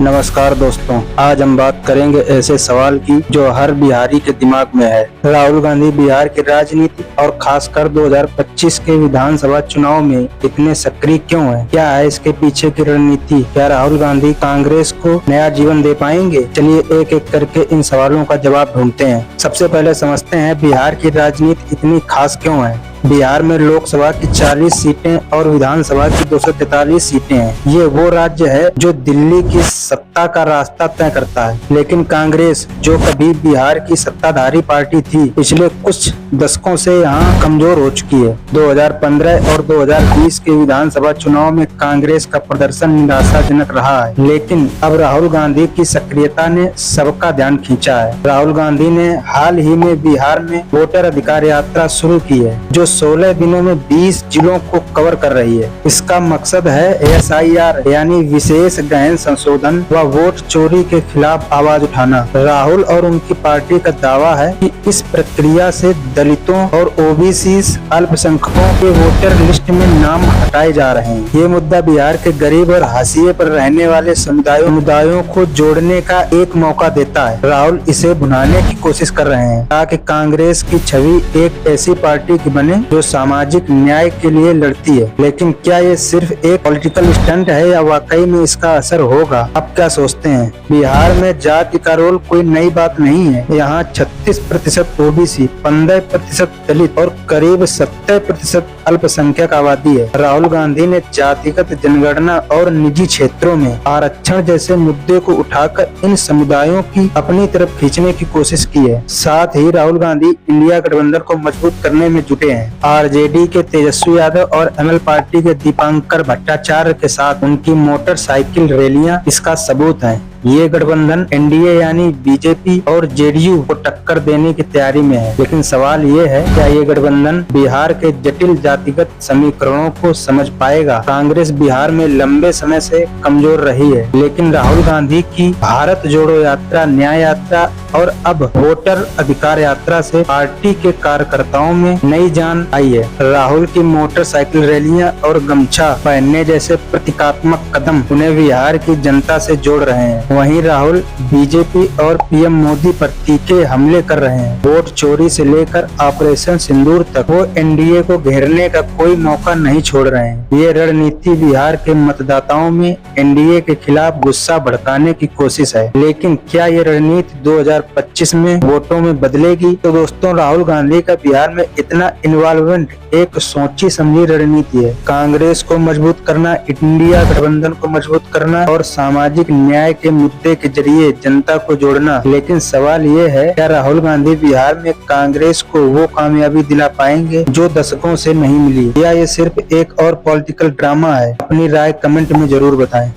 नमस्कार दोस्तों, आज हम बात करेंगे ऐसे सवाल की जो हर बिहारी के दिमाग में है। राहुल गांधी बिहार की राजनीति और खासकर 2025 के विधानसभा चुनाव में इतने सक्रिय क्यों हैं? क्या है इसके पीछे की रणनीति? क्या राहुल गांधी कांग्रेस को नया जीवन दे पाएंगे? चलिए एक एक करके इन सवालों का जवाब ढूंढते हैं। सबसे पहले समझते हैं बिहार की राजनीति इतनी खास क्यों है। बिहार में लोकसभा की 40 सीटें और विधानसभा की 243 सीटें हैं। ये वो राज्य है जो दिल्ली की सत्ता का रास्ता तय करता है। लेकिन कांग्रेस, जो कभी बिहार की सत्ताधारी पार्टी थी, पिछले कुछ दशकों से यहाँ कमजोर हो चुकी है। 2015 और 2020 के विधानसभा चुनाव में कांग्रेस का प्रदर्शन निराशाजनक रहा है। लेकिन अब राहुल गांधी की सक्रियता ने सबका ध्यान खींचा है। राहुल गांधी ने हाल ही में बिहार में वोटर अधिकार यात्रा शुरू की है, जो 16 दिनों में 20 जिलों को कवर कर रही है। इसका मकसद है SIR यानी विशेष गहन संशोधन व वोट चोरी के खिलाफ आवाज उठाना। राहुल और उनकी पार्टी का दावा है कि इस प्रक्रिया से दलितों और OBC अल्पसंख्यकों के वोटर लिस्ट में नाम हटाए जा रहे हैं। ये मुद्दा बिहार के गरीब और हाशिए पर रहने वाले समुदायों को जोड़ने का एक मौका देता है। राहुल इसे भुनाने की कोशिश कर रहे हैं ताकि कांग्रेस की छवि एक ऐसी पार्टी की बने जो सामाजिक न्याय के लिए लड़ती है। लेकिन क्या ये सिर्फ एक पॉलिटिकल स्टंट है या वाकई में इसका असर होगा? आप क्या सोचते हैं? बिहार में जाति का रोल कोई नई बात नहीं है। यहाँ 36% OBC, 15% दलित और करीब 70% अल्पसंख्यक आबादी है। राहुल गांधी ने जातिगत जनगणना और निजी क्षेत्रों में आरक्षण जैसे मुद्दे को उठाकर इन समुदायों की अपनी तरफ खींचने की कोशिश की है। साथ ही राहुल गांधी इंडिया गठबंधन को मजबूत करने में जुटे हैं। RJD के तेजस्वी यादव और ML पार्टी के दीपांकर भट्टाचार्य के साथ उनकी मोटरसाइकिल रैलियां इसका सबूत हैं। ये गठबंधन NDA यानी BJP और JDU को टक्कर देने की तैयारी में है। लेकिन सवाल ये है, क्या ये गठबंधन बिहार के जटिल जातिगत समीकरणों को समझ पाएगा? कांग्रेस बिहार में लंबे समय से कमजोर रही है, लेकिन राहुल गांधी की भारत जोड़ो यात्रा, न्याय यात्रा और अब वोटर अधिकार यात्रा से पार्टी के कार्यकर्ताओं में नई जान आई है। राहुल की मोटरसाइकिल रैलियां और गमछा पहनने जैसे प्रतीकात्मक कदम उन्हें बिहार की जनता से जोड़ रहे हैं। वहीं राहुल BJP और PM मोदी पर तीखे हमले कर रहे हैं। वोट चोरी से लेकर ऑपरेशन सिंदूर तक वो NDA को घेरने का कोई मौका नहीं छोड़ रहे हैं। ये रणनीति बिहार के मतदाताओं में NDA के खिलाफ गुस्सा भड़काने की कोशिश है। लेकिन क्या ये रणनीति 2025 में वोटों में बदलेगी? तो दोस्तों, राहुल गांधी का बिहार में इतना इन्वॉल्वमेंट एक सोची समझी रणनीति है। कांग्रेस को मजबूत करना, इंडिया गठबंधन को मजबूत करना और सामाजिक न्याय के मुद्दे के जरिए जनता को जोड़ना। लेकिन सवाल ये है, क्या राहुल गांधी बिहार में कांग्रेस को वो कामयाबी दिला पाएंगे जो दशकों से नहीं मिली, या ये सिर्फ एक और पॉलिटिकल ड्रामा है? अपनी राय कमेंट में जरूर बताएं।